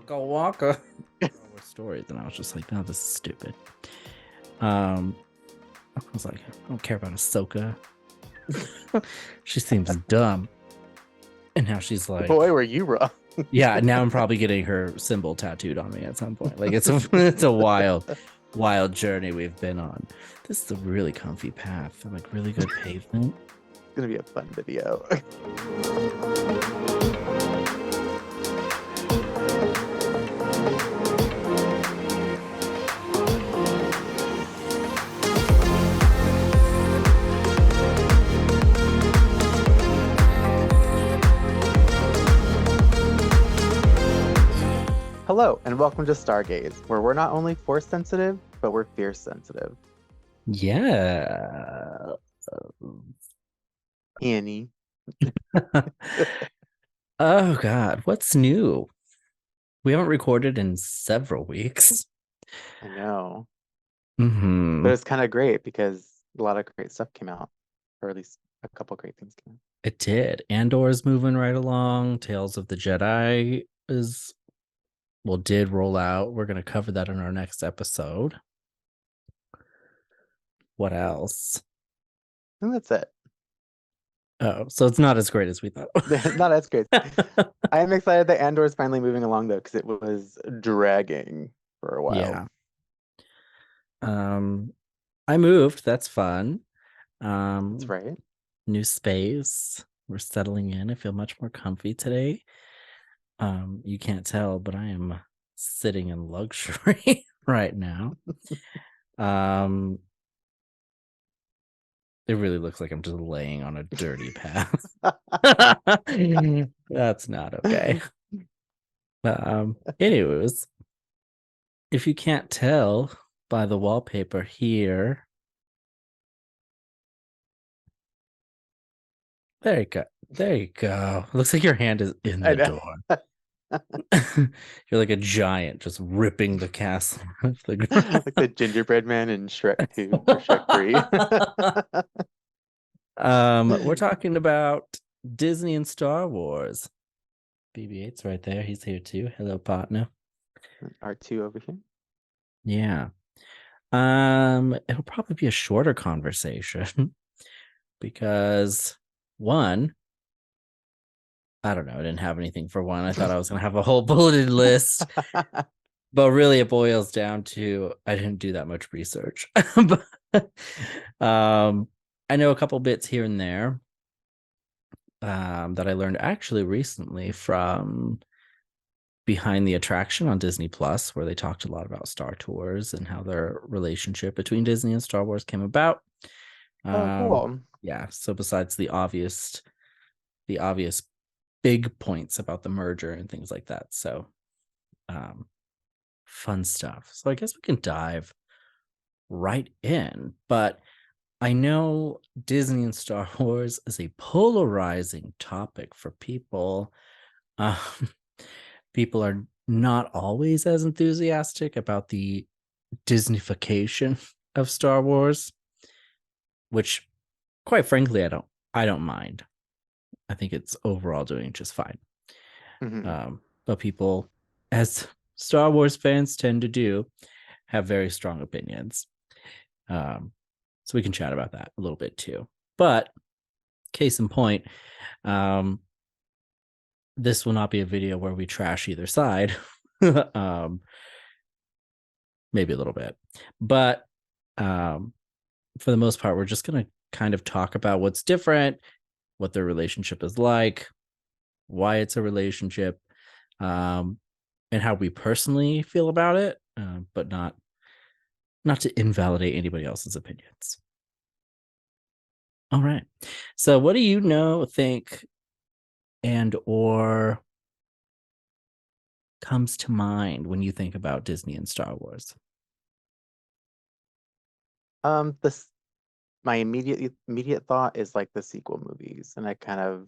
Waka Waka. Stories, and I was just like, no, this is stupid. I was like, I don't care about Ahsoka. She seems dumb. And now she's like, boy, were you wrong. Yeah, now I'm probably getting her symbol tattooed on me at some point. Like it's a wild journey we've been on. This is a really comfy path and like really good pavement. It's gonna be a fun video. Hello, and welcome to Star GAYZ, where we're not only force sensitive, but we're fierce sensitive. Yeah. Annie. Oh God, what's new? We haven't recorded in several weeks. I know. Mm-hmm. But it's kind of great because a lot of great stuff came out, or at least a couple great things came out. It did. Andor's moving right along. Tales of the Jedi did roll out. We're going to cover that in our next episode. What else? I think that's it. Oh, so it's not as great as we thought. Not as great. I am excited that Andor is finally moving along, though, because it was dragging for a while. Yeah. I moved. That's fun. That's right. New space. We're settling in. I feel much more comfy today. You can't tell, but I am sitting in luxury right now. It really looks like I'm just laying on a dirty path. That's not okay. Anyways, if you can't tell by the wallpaper here, there you go. There you go. Looks like your hand is in the door. You're like a giant just ripping the castle off the ground. Like the gingerbread man in Shrek 2 or Shrek 3. We're talking about Disney and Star Wars. BB-8's right there. He's here too. Hello, partner. R2 over here. Yeah. It'll probably be a shorter conversation because one, I don't know, I didn't have anything for one. I thought I was gonna have a whole bulleted list. But really it boils down to I didn't do that much research. But I know a couple bits here and there that I learned actually recently from Behind the Attraction on Disney Plus, where they talked a lot about Star Tours and how their relationship between Disney and Star Wars came about. Cool. Yeah, so besides the obvious big points about the merger and things like that. So fun stuff. So I guess we can dive right in. But I know Disney and Star Wars is a polarizing topic for people. People are not always as enthusiastic about the Disney-fication of Star Wars, which, quite frankly, I don't mind. I think it's overall doing just fine. Mm-hmm. But people, as Star Wars fans tend to do, have very strong opinions. So we can chat about that a little bit too. But case in point, this will not be a video where we trash either side. Maybe a little bit. But for the most part, we're just going to kind of talk about what's different, what their relationship is like, why it's a relationship, and how we personally feel about it, but not to invalidate anybody else's opinions. All right. So what do you think, and or comes to mind when you think about Disney and Star Wars? My immediate thought is like the sequel movies, and I kind of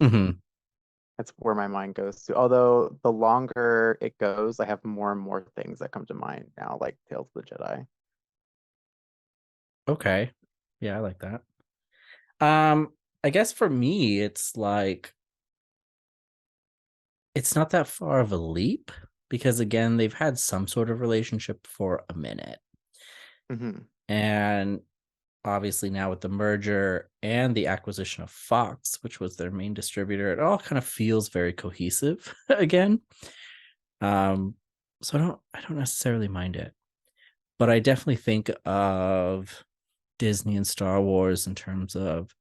that's where my mind goes to. Although the longer it goes, I have more and more things that come to mind now, like Tales of the Jedi. Okay. Yeah, I like that. I guess for me, it's like it's not that far of a leap because again, they've had some sort of relationship for a minute. Mm-hmm. And obviously now with the merger and the acquisition of Fox, which was their main distributor, it all kind of feels very cohesive again. So I don't necessarily mind it, but I definitely think of Disney and Star Wars in terms of,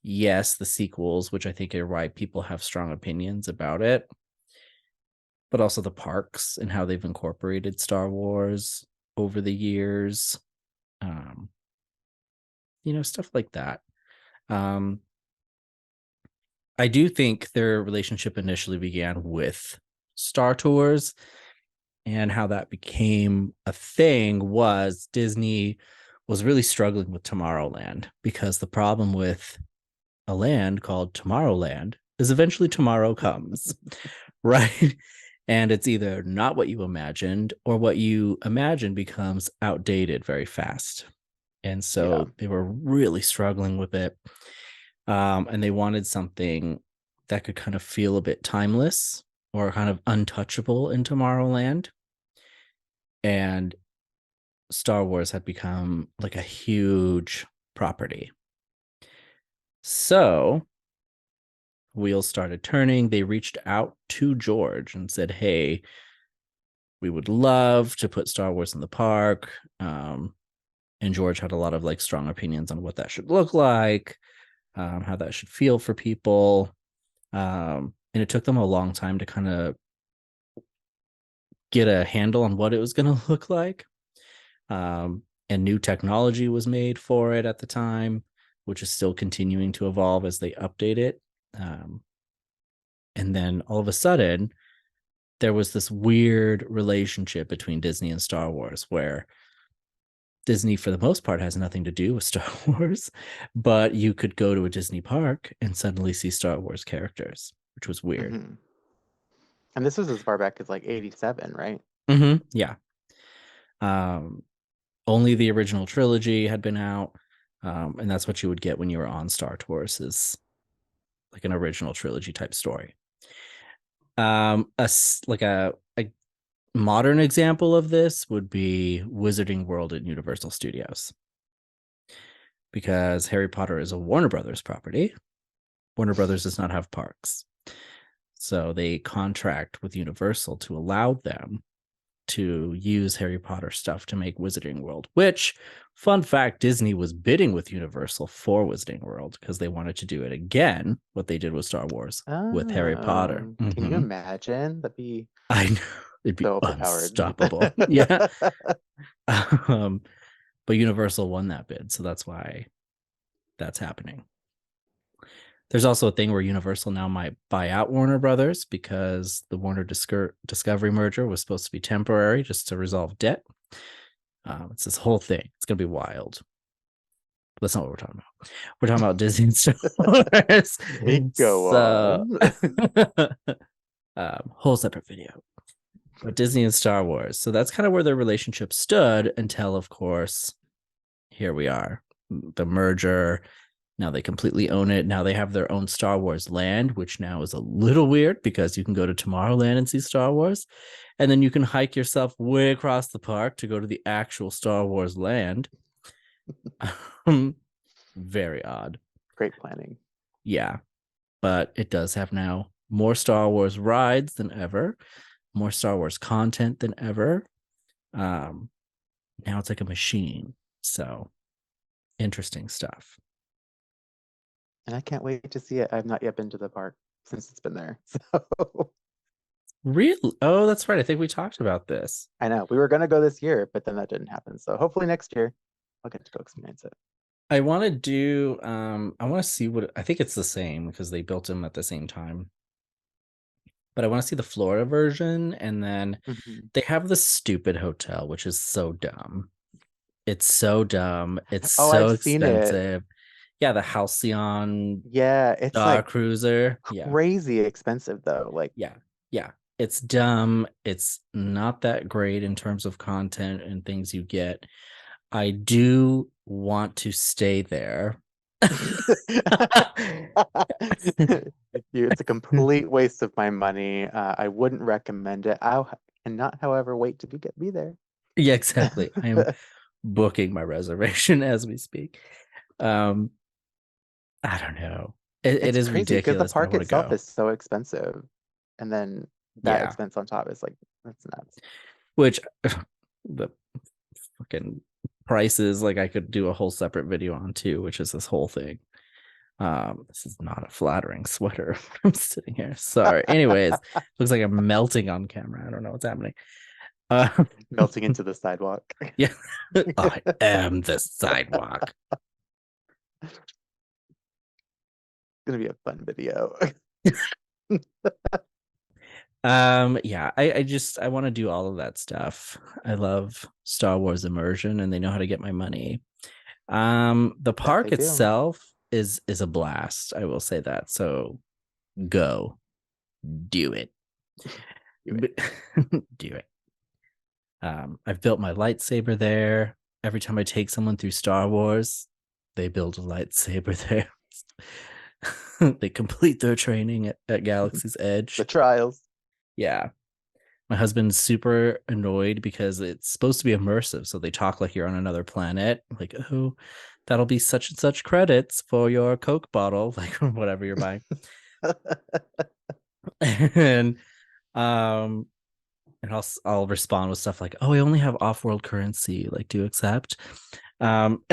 yes, the sequels, which I think are why people have strong opinions about it, but also the parks and how they've incorporated Star Wars over the years. Um, stuff like that. Um, I do think their relationship initially began with Star Tours, and how that became a thing was Disney was really struggling with Tomorrowland, because the problem with a land called Tomorrowland is eventually tomorrow comes, right? And it's either not what you imagined, or what you imagined becomes outdated very fast. And Yeah. so they were really struggling with it. And they wanted something that could kind of feel a bit timeless or kind of untouchable in Tomorrowland. And Star Wars had become like a huge property. So wheels started turning. They reached out to George and said, "Hey, we would love to put Star Wars in the park." And George had a lot of like strong opinions on what that should look like, how that should feel for people. And it took them a long time to kind of get a handle on what it was going to look like. And new technology was made for it at the time, which is still continuing to evolve as they update it. And then all of a sudden, there was this weird relationship between Disney and Star Wars, where Disney, for the most part, has nothing to do with Star Wars, but you could go to a Disney park and suddenly see Star Wars characters, which was weird. Mm-hmm. And this was as far back as like 87, right? Yeah. Um, Only the original trilogy had been out, and that's what you would get when you were on Star Tours, is like an original trilogy type story. A modern example of this would be Wizarding World at Universal Studios, because Harry Potter is a Warner Brothers property. Warner Brothers does not have parks, so they contract with Universal to allow them to use Harry Potter stuff to make Wizarding World, which, fun fact, Disney was bidding with Universal for Wizarding World because they wanted to do it again, what they did with Star Wars with Harry Potter. Can you imagine? That'd be I know, it'd be so overpowered. unstoppable. Yeah. um, but Universal won that bid, so that's why that's happening. There's also a thing where Universal now might buy out Warner Brothers, because the Warner Discovery merger was supposed to be temporary just to resolve debt. It's this whole thing. It's gonna be wild. That's not what we're talking about. We're talking about Disney and Star Wars. Go So, on. whole separate video. But Disney and Star Wars. So that's kind of where their relationship stood until, of course, here we are. The merger. Now they completely own it. Now they have their own Star Wars land, which now is a little weird, because you can go to Tomorrowland and see Star Wars. And then you can hike yourself way across the park to go to the actual Star Wars land. Very odd. Great planning. Yeah. But it does have now more Star Wars rides than ever, more Star Wars content than ever. Now it's like a machine. So interesting stuff. And I can't wait to see it. I've not yet been to the park since it's been there. So Really? Oh, that's right. I think we talked about this. I know we were gonna go this year, but then that didn't happen. So hopefully next year I'll get to go experience it. I want to do I want to see what, I think it's the same because they built them at the same time. But I want to see the Florida version, and then Mhm. they have the stupid hotel, which is so dumb. It's so dumb. It's Oh, so I've seen it. expensive. Yeah, the Halcyon Yeah, it's Star like Cruiser. Yeah. crazy expensive though. Like, Yeah. Yeah. It's dumb. It's not that great in terms of content and things you get. I do want to stay there. it's a complete waste of my money. I wouldn't recommend it. cannot, however, wait to be there. Yeah, exactly. I am booking my reservation as we speak. Um, I don't know. It It's is crazy because the ridiculous, but I park want to itself go. is so expensive, and then that Yeah. expense on top is like that's nuts. Which the fucking prices, like I could do a whole separate video on too, which is this whole thing. This is not a flattering sweater. I'm sitting here. Sorry. Anyways, looks like I'm melting on camera. I don't know what's happening. Uh, Melting into the sidewalk. yeah, I am the sidewalk. Gonna be a fun video. Yeah, I want to do all of that stuff. I love Star Wars immersion, and they know how to get my money. The That they park do. itself is a blast. I will say that. So go do it. Do it. Do it. I've built my lightsaber there. Every time I take someone through Star Wars, they build a lightsaber there. They complete their training at Galaxy's The Edge. trials. Yeah. My husband's super annoyed because it's supposed to be immersive. So they talk like you're on another planet. Like, oh, that'll be such and such credits for your Coke bottle, like whatever you're buying. and um and I'll respond with stuff like, "Oh, I only have off-world currency. Like, do you accept?" Um,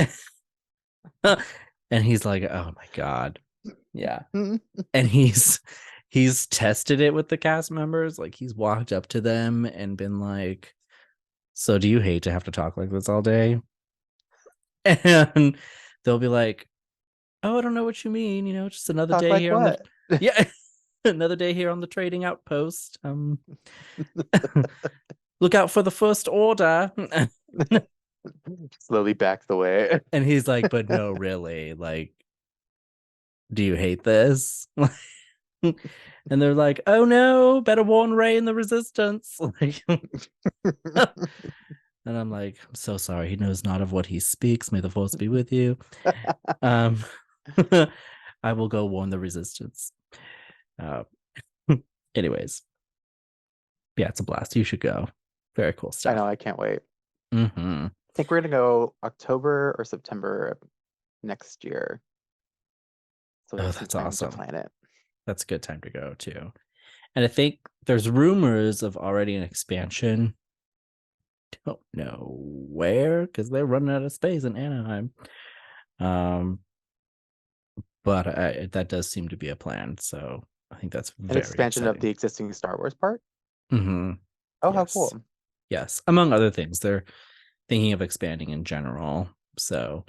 and he's like, "Oh my god, yeah." And he's tested it with the cast members. Like, he's walked up to them and been like, "So, do you hate to have to talk like this all day?" And they'll be like, "Oh, I don't know what you mean. Just another Talk day like here on the what? yeah." Another day here on the trading outpost. Look out for the first order. Slowly backs away. And he's like, but no, really, like, do you hate this? And they're like, oh no, better warn Ray and the resistance. Like, and I'm like, I'm so sorry. He knows not of what he speaks. May the force be with you. Um, I will go warn the resistance. Uh, anyways, yeah, it's a blast. You should go. Very cool I stuff. know, I can't wait. Mm-hmm. I think we're gonna go October or September of next year. So we Oh, have some that's time to awesome. plan it. That's a good time to go too. And I think there's rumors of already an expansion. Don't know where because they're running out of space in Anaheim. Um, but that does seem to be a plan. So I think that's An very expansion of exciting. the existing Star Wars park? Mm-hmm. Oh, how Yes. cool. Yes. Among other things, they're thinking of expanding in general. So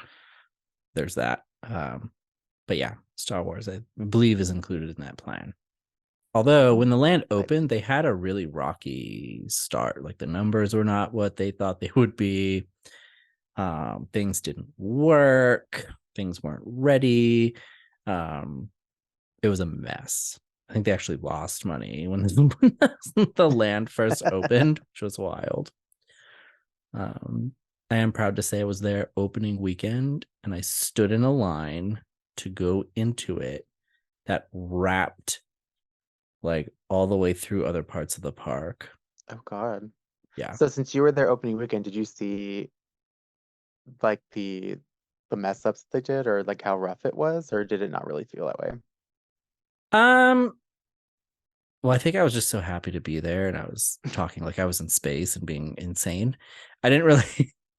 there's that. But yeah, Star Wars, I believe, is included in that plan. Although Well, when the land exciting. opened, they had a really rocky start. Like the numbers were not what they thought they would be. Things didn't work. Things weren't ready. Um, it was a mess. I think they actually lost money when the land first opened, which was wild. Um, I am proud to say I was there opening weekend and I stood in a line to go into it that wrapped like all the way through other parts of the park. Oh God. Yeah. So since you were there opening weekend, did you see like the mess ups they did or like how rough it was, or did it not really feel that way? Um, well, I think I was just so happy to be there and I was talking like I was in space and being insane. I didn't really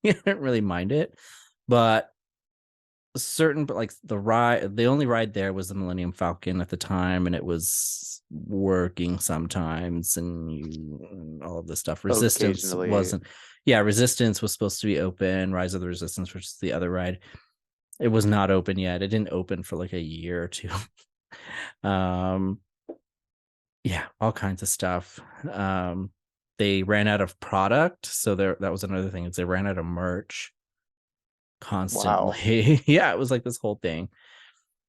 I didn't really mind it, but but like the only ride there was the Millennium Falcon at the time and it was working sometimes and all of this stuff. Resistance Occasionally. wasn't. Yeah, Resistance was supposed to be open. Rise of the Resistance, which is the other ride, it was not open yet. It didn't open for like a year or two. um yeah, all kinds of stuff. They ran out of product, so that was another thing, is they ran out of merch Wow. constantly. Yeah, it was like this whole thing.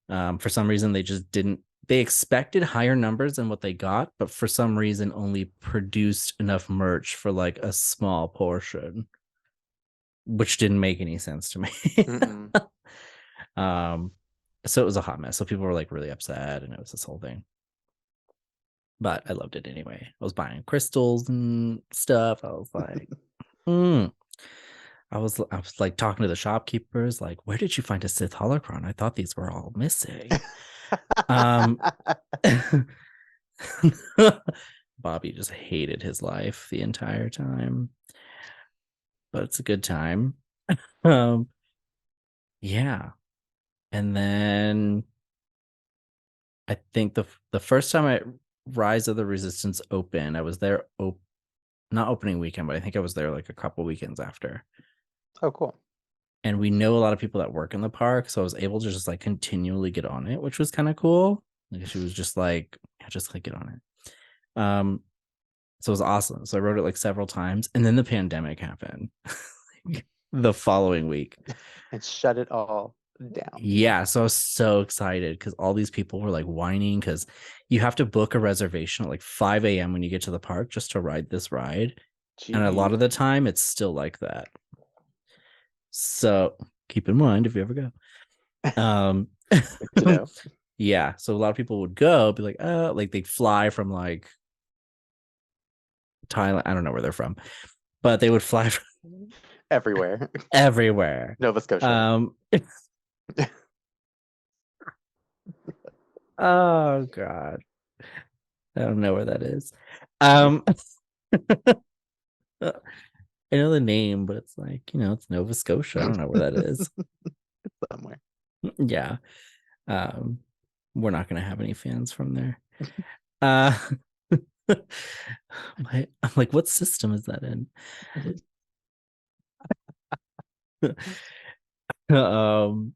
For some reason they just didn't. They expected higher numbers than what they got, but for some reason only produced enough merch for like a small portion, which didn't make any sense to me. Mm-mm. um so it was a hot mess, so people were like really upset and it was this whole thing. but I loved it anyway. I was buying crystals and stuff. I was like, mm. I was like talking to the shopkeepers, like, where did you find a Sith holocron? I thought these were all missing. Um Bobby just hated his life the entire time, but it's a good time. Um, yeah. And then I think the first time I Rise of the Resistance opened, I was there not opening weekend, but I think I was there like a couple weekends after. Oh, cool. And we know a lot of people that work in the park, so I was able to just like continually get on it, which was kind of cool. Like she was just like, yeah, just like get on it. So it was awesome. So I wrote it like several times, and then the pandemic happened the following week. And shut it all down. Yeah, so I was so excited because all these people were like whining because you have to book a reservation at like 5 a.m. when you get to the park just to ride this ride. And a lot Jeez. of the time, it's still like that. So keep in mind if you ever go. Um, Good to know. yeah, so a lot of people would go, be like, oh, like they'd fly from like Thailand. I don't know where they're from, but they would fly from Everywhere. everywhere. Nova Scotia. Um, oh God, I don't know where that is. Um, I know the name, but it's like, it's Nova Scotia. I don't know where that is. Somewhere. Yeah. Um, we're not gonna have any fans from there. Uh I'm like, what system is that in? um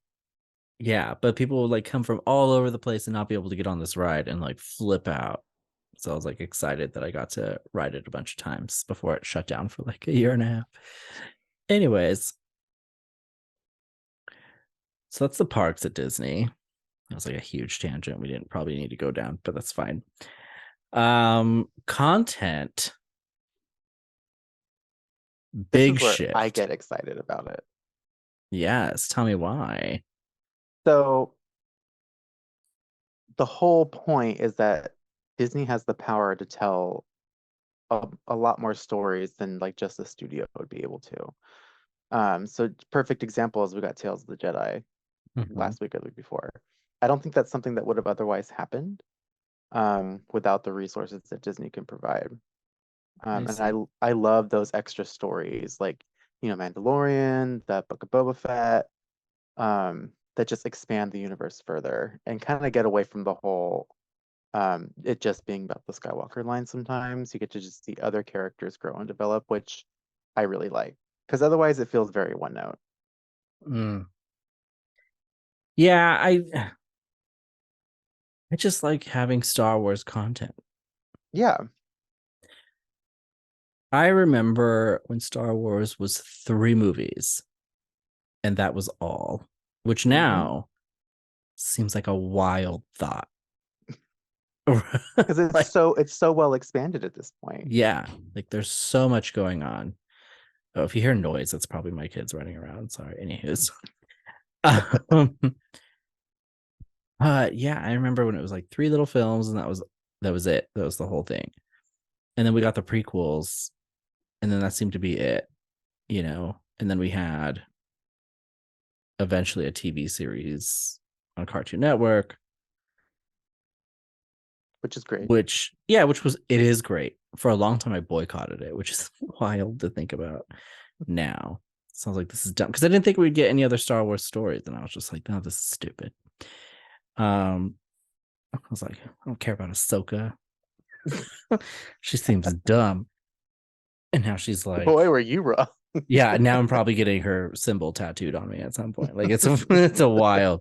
yeah, but people would like come from all over the place and not be able to get on this ride and like flip out. So I was like excited that I got to ride it a bunch of times before it shut down for like a year and a half. Anyways, so that's the parks at Disney. That was like a huge tangent we didn't probably need to go down, but that's fine. Content, This big is where I shift. get excited about it. Yes, tell me why. So the whole point is that Disney has the power to tell a lot more stories than like just the studio would be able to. So perfect example is we got Tales of the Jedi Mhm. last week or the week before. I don't think that's something that would have otherwise happened without the resources that Disney can provide. I And see. I love those extra stories like, Mandalorian, the Book of Boba Fett, that just expand the universe further and kind of get away from the whole it just being about the Skywalker line sometimes. You get to just see other characters grow and develop, which I really like. Because otherwise it feels very one note. Mm. Yeah, I just like having Star Wars content. Yeah. I remember when Star Wars was 3 movies and that was all, which Mm-hmm. now seems like a wild thought. Because it's Like, so well expanded at this point. yeah, like there's so much going on. Oh, if you hear noise, that's probably my kids running around. Sorry. Anywho's. Um, yeah, I remember when it was like 3 little films, and that was it. That was the whole thing. And then we got the prequels, and then that seemed to be it. And then we had eventually a TV series on Cartoon Network, Which is great. which it is great. For a long time I boycotted it, which is wild to think about now. Sounds like this is dumb because I didn't think we'd get any other Star Wars stories, and I was just like, no, this is stupid. Um, I was like, I don't care about Ahsoka. She seems dumb. And now she's Boy, like, were you wrong. yeah, now I'm probably getting her symbol tattooed on me at some point. Like it's a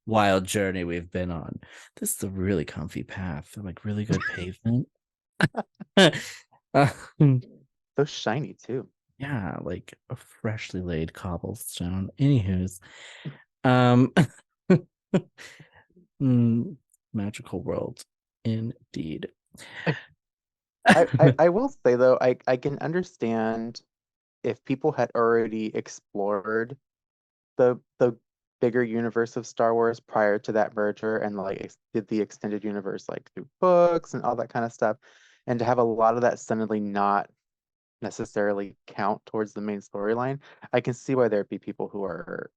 wild journey we've been on. This is a really comfy path, like really good pavement. Uh, So shiny too. yeah, like a freshly laid cobblestone. Anywho's, um, magical world indeed. I will say though, I can understand if people had already explored the bigger universe of Star Wars prior to that merger and like did the extended universe like through books and all that kind of stuff. And to have a lot of that suddenly not necessarily count towards the main storyline, I can see why there'd be people who are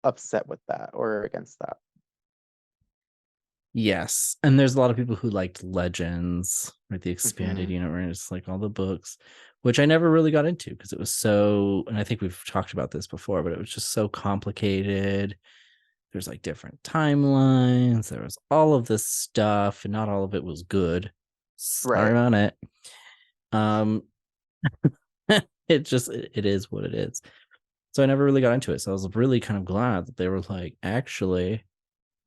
upset with that or against that. Yes. And there's a lot of people who liked Legends, like the expanded Hmm. universe, like all the books, which I never really got into because it was so, and I think we've talked about this before, but it was just so complicated. There's like different timelines. There was all of this stuff, and not all of it was good. Sorry Right. on it. Um, it is what it is. So I never really got into it. So I was really kind of glad that they were like, actually,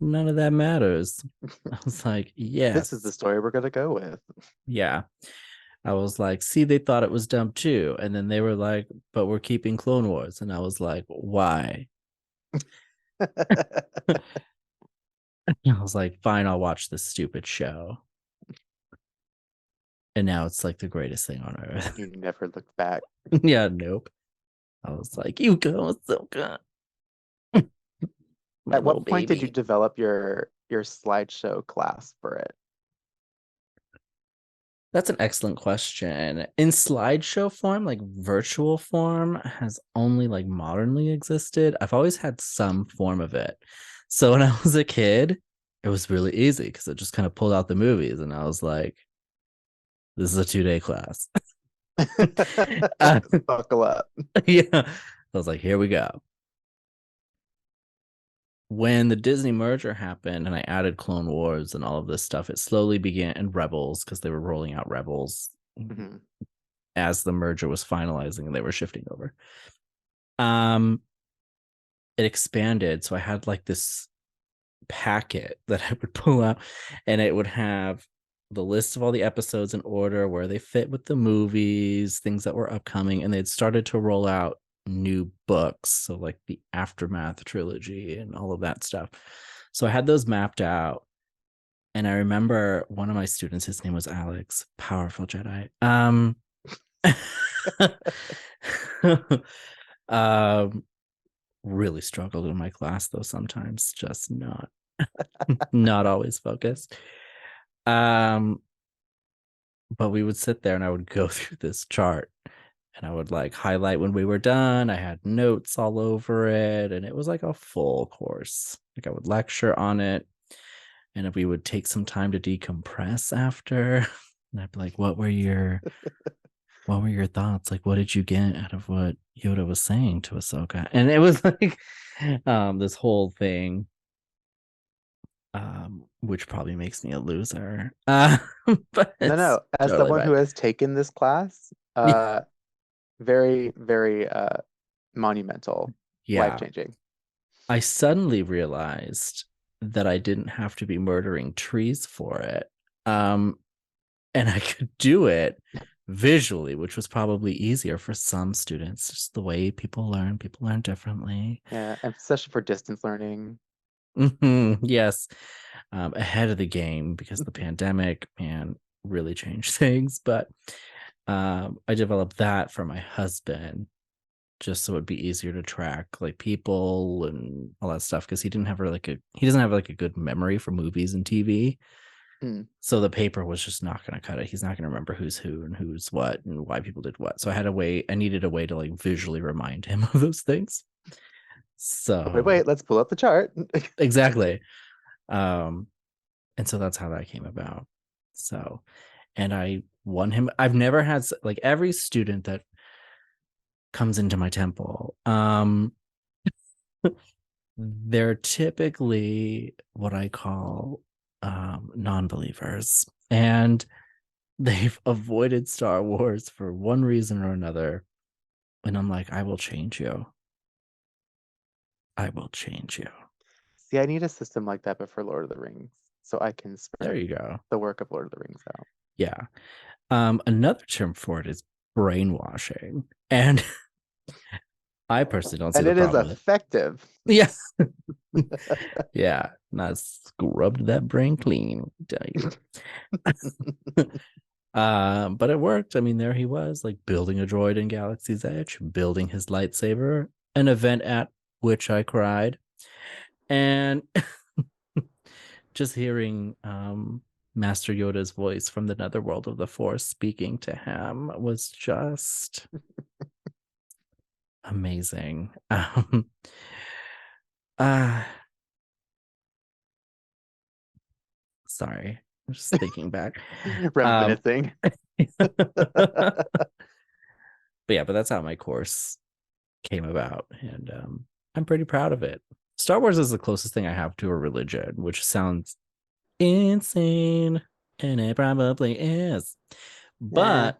none of that matters. I was like, This is the yes, story we're gonna go with. yeah. I was like, see, they thought it was dumb too. And then they were like, but we're keeping Clone Wars. And I was like, why? I was like, fine, I'll watch this stupid show. And now it's like the greatest thing on earth. You never look back. Yeah, nope. I was like, you go, Ahsoka, my At little what point did you baby. develop your slideshow class for it? That's an excellent question. In slideshow form, like virtual form, has only like modernly existed. I've always had some form of it. So when I was a kid, it was really easy because it just kind of pulled out the movies, and I was like, "This is a 2 day class." uh, Buckle up. yeah, I was like, "Here we go." When the Disney merger happened, and I added Clone Wars and all of this stuff, it slowly began, and Rebels because they were rolling out Rebels Hmm. as the merger was finalizing and they were shifting over. Um, it expanded, so I had like this packet that I would pull out, and it would have the list of all the episodes in order, where they fit with the movies, things that were upcoming, and they'd started to roll out new books, so like the Aftermath trilogy and all of that stuff. So I had those mapped out, and I remember one of my students, his name was Alex, powerful Jedi. um really struggled in my class though, sometimes just not always focused. um but we would sit there and I would go through this chart, and I would like highlight when we were done. I had notes all over it, and it was like a full course. Like I would lecture on it, and if we would take some time to decompress after, and I'd be like, what were your thoughts? Like, what did you get out of what Yoda was saying to Ahsoka? And it was like this whole thing, which probably makes me a loser. But No, it's no. As totally someone who fine. has taken this class, very, very monumental, life Yeah. changing. I suddenly realized that I didn't have to be murdering trees for it. Um, and I could do it visually, which was probably easier for some students. Just the way people learn differently. Yeah, and especially for distance learning. Yes, ahead of the game because the pandemic, man, really changed things. But I developed that for my husband just so it'd be easier to track like people and all that stuff because he doesn't have like a good memory for movies and TV. Hmm. So the paper was just not going to cut it. He's not going to remember who's who and who's what and why people did what. So I needed a way to like visually remind him of those things. Wait, So wait, let's pull up the chart. exactly. Um, and so that's how that came about. So, and I won him. I've never had like every student that comes into my temple. They're typically what I call non-believers, and they've avoided Star Wars for one reason or another. And I'm like, I will change you. I will change you. See, I need a system like that, but for Lord of the Rings, so I can There spread you go. the work of Lord of the Rings out. Yeah. Another term for it is brainwashing. And I personally don't see And the it is problem with effective. it. Yeah. Yeah. Not scrubbed that brain clean, I tell you. But it worked. I mean, there he was, like building a droid in Galaxy's Edge, building his lightsaber, an event at which I cried. And just hearing Master Yoda's voice from the netherworld of the Force speaking to him was just amazing. Uh sorry, I'm just thinking back. Um Reminiscing. but yeah, but that's how my course came about, and I'm pretty proud of it. Star Wars is the closest thing I have to a religion, which sounds insane, and it probably is. Yeah. But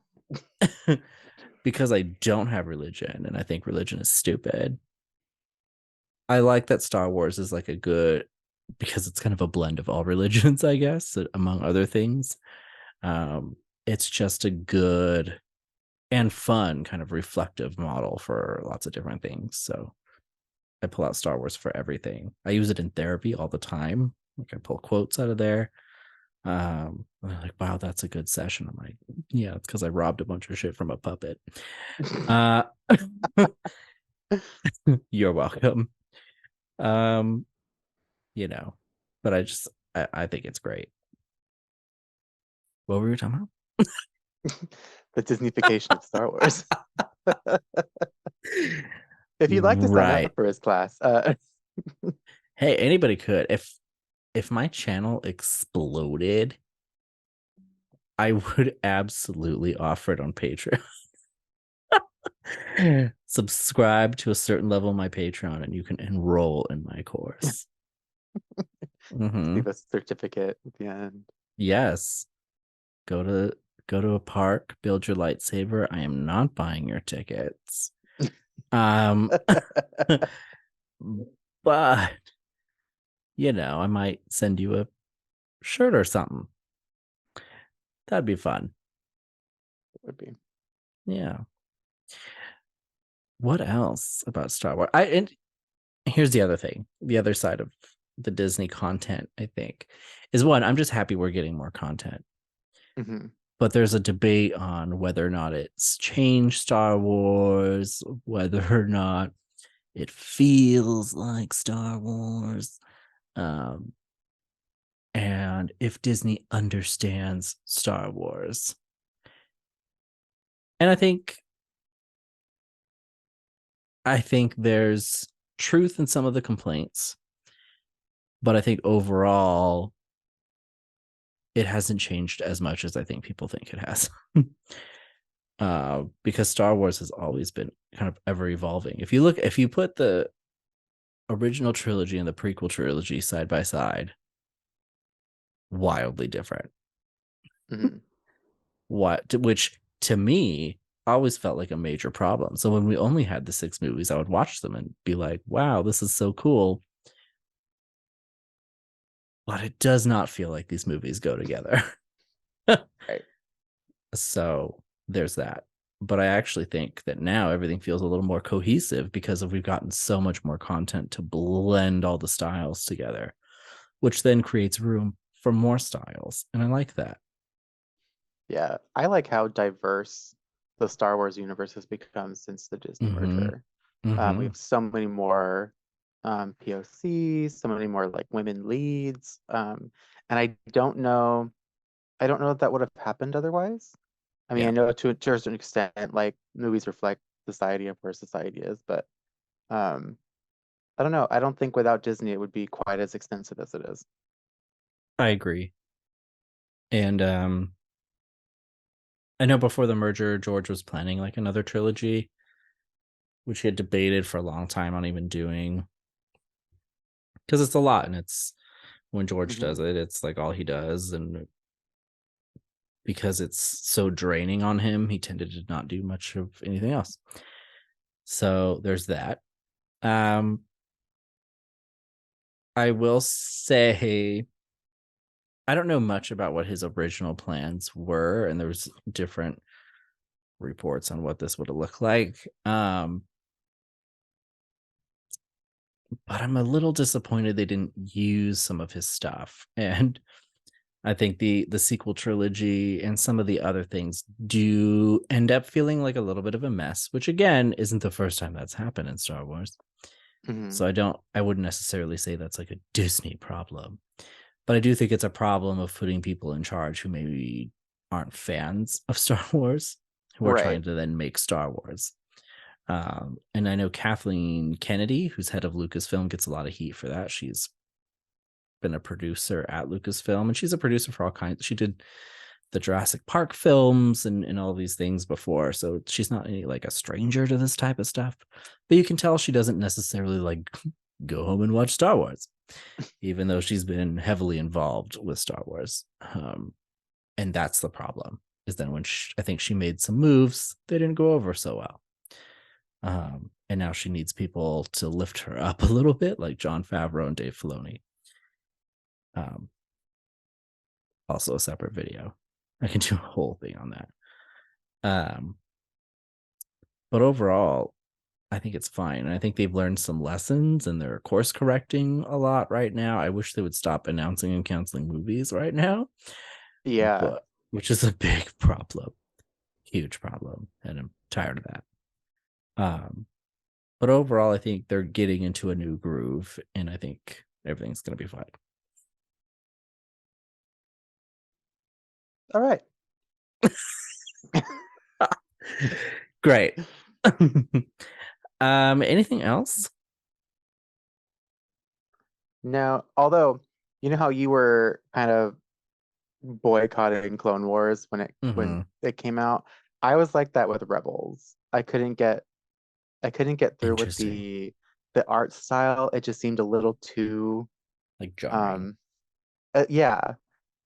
because I don't have religion and I think religion is stupid, I like that Star Wars is like a good, because it's kind of a blend of all religions, I guess, among other things. It's just a good and fun kind of reflective model for lots of different things. So I pull out Star Wars for everything. I use it in therapy all the time. Like I pull quotes out of there. They're like, wow, that's a good session. I'm like, yeah, it's because I robbed a bunch of shit from a puppet. Uh you're welcome. Um, you know, but I think it's great. What were we talking The Disney-fication of Star Wars. If you'd like to sign Right. up for his class, Hey, anybody could. If my channel exploded, I would absolutely offer it on Patreon. Subscribe to a certain level of my Patreon and you can enroll in my course. leave a certificate at the end. Yes. Go to a park, build your lightsaber. I am not buying your tickets. Um but I might send you a shirt or something. That'd be fun. It would be. Yeah. What else about Star Wars? And here's the other thing. The other side of the Disney content, I think, is one, I'm just happy we're getting more content. Mm-hmm. But there's a debate on whether or not it's changed Star Wars, whether or not it feels like Star Wars, um, and if Disney understands Star Wars. And I think there's truth in some of the complaints, but I think overall it hasn't changed as much as I think people think it has. Because Star Wars has always been kind of ever evolving. If you put the original trilogy and the prequel trilogy side by side, wildly different. Mm-hmm. Which to me always felt like a major problem. So when we only had the 6 movies, I would watch them and be like, wow, this is so cool. But it does not feel like these movies go together. Right. So there's that. But I actually think that now everything feels a little more cohesive because we've gotten so much more content to blend all the styles together, which then creates room for more styles. And I like that. Yeah. I like how diverse the Star Wars universe has become since the Disney Mm-hmm. merger. We Mm-hmm. have so many more POCs, so many more like women leads. And I don't know if that would have happened otherwise. I mean, Yeah, I know to a certain extent, like movies reflect society of where society is, but um, I don't know. I don't think without Disney it would be quite as extensive as it is. I agree. And I know before the merger, George was planning like another trilogy, which he had debated for a long time on even doing, because it's a lot, and it's when George Hmm. does it, it's like all he does, and because it's so draining on him, he tended to not do much of anything else. So there's that. Um, I will say I don't know much about what his original plans were, and there was different reports on what this would look like. But I'm a little disappointed they didn't use some of his stuff. And I think the sequel trilogy and some of the other things do end up feeling like a little bit of a mess, which again isn't the first time that's happened in Star Wars. Hmm. So I wouldn't necessarily say that's like a Disney problem, but I do think it's a problem of putting people in charge who maybe aren't fans of Star Wars, who are Right. trying to then make Star Wars. And I know Kathleen Kennedy, who's head of Lucasfilm, gets a lot of heat for that. She's been a producer at Lucasfilm, and she's a producer for all kinds. She did the Jurassic Park films and all these things before, so she's not any, like a stranger to this type of stuff. But you can tell she doesn't necessarily like go home and watch Star Wars, even though she's been heavily involved with Star Wars. And that's the problem. Is then when I think she made some moves, they didn't go over so well. And now she needs people to lift her up a little bit, like Jon Favreau and Dave Filoni. Um, Also a separate video. I can do a whole thing on that. Um, but overall, I think it's fine. I think they've learned some lessons and they're course correcting a lot right now. I wish they would stop announcing and canceling movies right now, Yeah. but which is a big problem, huge problem, and I'm tired of that. But overall, I think they're getting into a new groove, and I think everything's going to be fine. All right. Great. Anything else? No, although you know how you were kind of boycotting Clone Wars when Mm-hmm. it came out. I was like that with Rebels. I couldn't get through with Interesting. the art style. It just seemed a little too Like jarring. um yeah.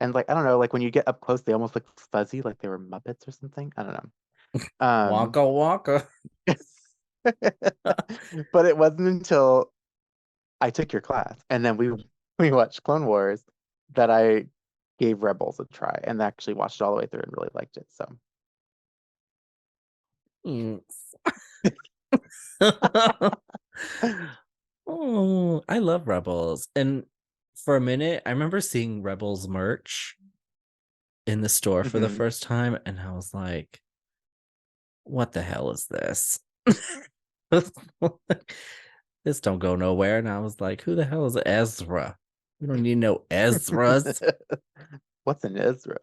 And like I don't know, like when you get up close, they almost look fuzzy, like they were Muppets or something. I don't know. Wonka wonka. But it wasn't until I took your class and then we watched Clone Wars that I gave Rebels a try and actually watched it all the way through and really liked it. So Oh, I love Rebels. And for a minute, I remember seeing Rebels merch in the store for the mhm. first time, and I was like, what the hell is this? This don't go nowhere. And I was like, who the hell is Ezra? We don't need no Ezras. What's an Ezra?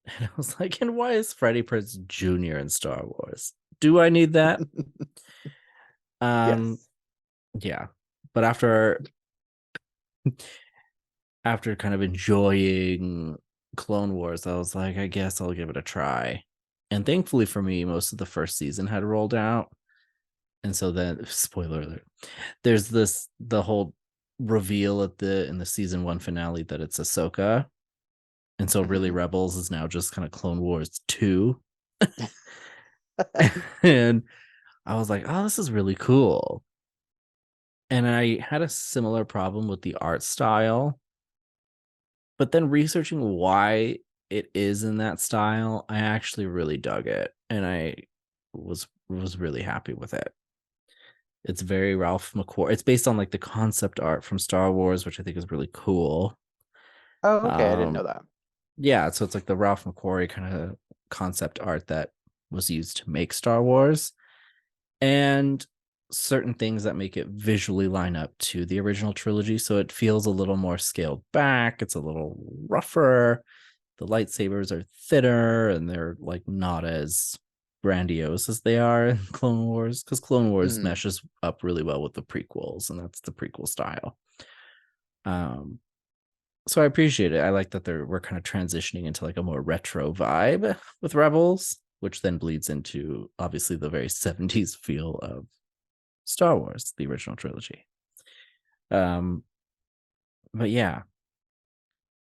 And I was like, and why is Freddie Prinze Jr. in Star Wars? Do I need that? Um, Yes. yeah. But after kind of enjoying Clone Wars, I was like, I guess I'll give it a try. And thankfully for me, most of the first season had rolled out. And so then, spoiler alert, there's the whole reveal at the in the season one finale that it's Ahsoka. And so really Mhm. Rebels is now just kind of Clone Wars 2. And I was like, oh, this is really cool. And I had a similar problem with the art style. But then researching why it is in that style, I actually really dug it. And I was really happy with it. It's very Ralph McQuarrie. It's based on like the concept art from Star Wars, which I think is really cool. Oh, okay. I didn't Um, know that. yeah, so it's like the Ralph McQuarrie kind of concept art that was used to make Star Wars. And certain things that make it visually line up to the original trilogy. So it feels a little more scaled back. It's a little rougher. The lightsabers are thinner and they're like not as grandiose as they are in Clone Wars, because Clone Wars Mhm. meshes up really well with the prequels, and that's the prequel style. Um, so I appreciate it. I like that we're kind of transitioning into like a more retro vibe with Rebels, which then bleeds into obviously the very 70s feel of Star Wars, the original trilogy. Um, but yeah,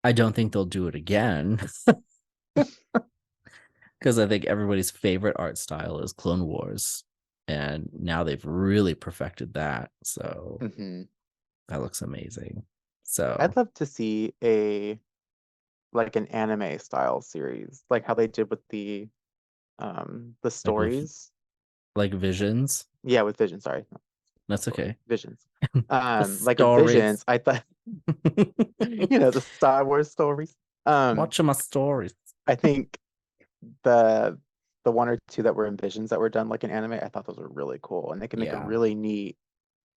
I don't think they'll do it again because I think everybody's favorite art style is Clone Wars, and now they've really perfected that. So Mhm. that looks amazing. So I'd love to see a like an anime style series, like how they did with the like with stories. like Visions, Yeah, with Vision, sorry. Not that's stories. okay. Visions. The Like with stories. Visions, I thought the Star Wars stories. Um, Watching my stories. I think the the one or two that were in Visions that were done like an anime, I thought those were really cool. And they can make a Yeah. really neat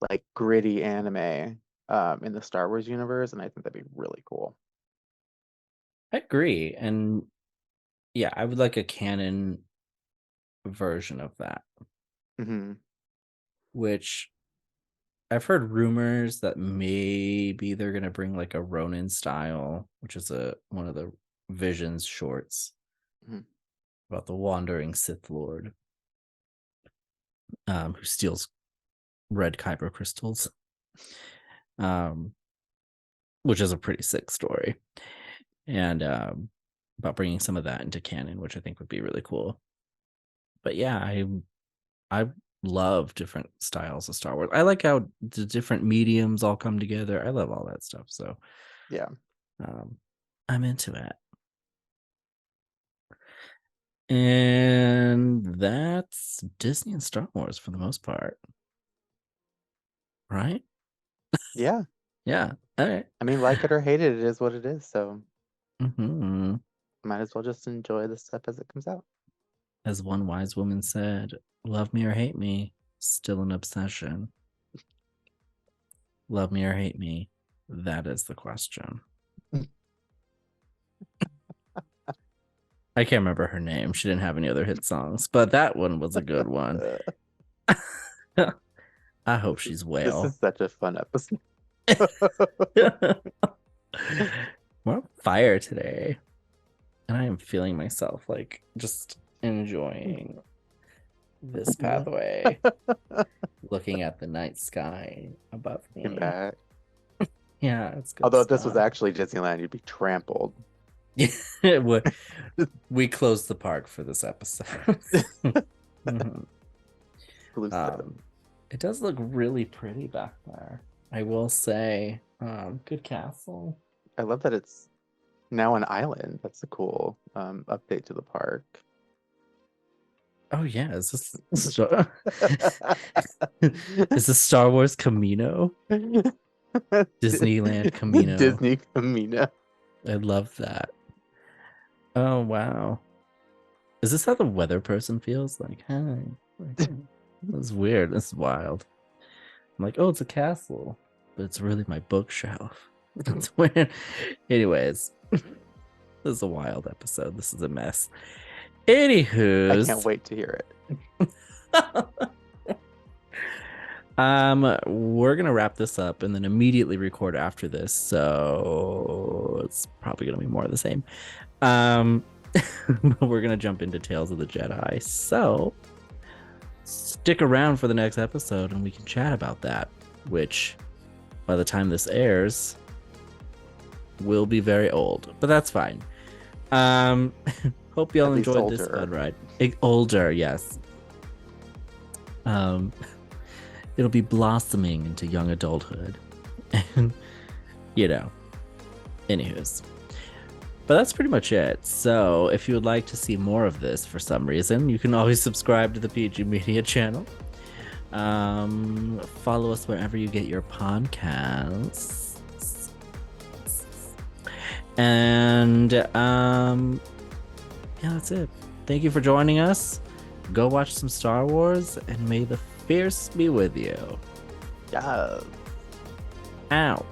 like gritty anime in the Star Wars universe, and I think that'd be really cool. I agree. And yeah, I would like a canon version of that, Hmm. which I've heard rumors that maybe they're gonna bring like a Ronin style, which is a one of the Visions shorts Hmm. about the wandering Sith Lord, who steals red kyber crystals, um, which is a pretty sick story, and about bringing some of that into canon, which I think would be really cool. But yeah, I love different styles of Star Wars. I like how the different mediums all come together. I love all that stuff. So Yeah. um, I'm into it. And that's Disney and Star Wars for the most part. Right? Yeah. Yeah. All right. I mean, like it or hate it, it is what it is. So Mm-hmm. might as well just enjoy the stuff as it comes out. As one wise woman said, love me or hate me, still an obsession. Love me or hate me, that is the question. I can't remember her name. She didn't have any other hit songs, but that one was a good one. I hope she's This well. is such a fun episode. We're on fire today. And I am feeling myself like just enjoying this pathway, looking at the night sky above me. Back. Yeah, it's good. Although if this was actually Disneyland, you'd be trampled. We closed the park for this episode. Mhm. It does look really pretty back there, I will say. Good castle. I love that it's now an island. That's a cool update to the park. Oh yeah, is this is this Star Wars Camino? Disneyland Camino. Disney Camino. I love that. Oh wow. Is this how the weather person feels? Like, hi. This is weird. This is wild. I'm like, oh, it's a castle, but it's really my bookshelf. That's weird. Anyways, this is a wild episode. This is a mess. Anywho, I can't wait to hear it. We're gonna wrap this up and then immediately record after this, so it's probably gonna be more of the same. We're gonna jump into Tales of the Jedi, so stick around for the next episode and we can chat about that, which by the time this airs will be very old, but that's fine. Hope y'all enjoyed this fun ride. Older, yes. It'll be blossoming into young adulthood. And, anywho's. But that's pretty much it. So if you would like to see more of this for some reason, you can always subscribe to the PG Media channel. Follow us wherever you get your podcasts. And yeah, that's it. Thank you for joining us. Go watch some Star Wars, and may the Fierce be with you. Yeah. Out.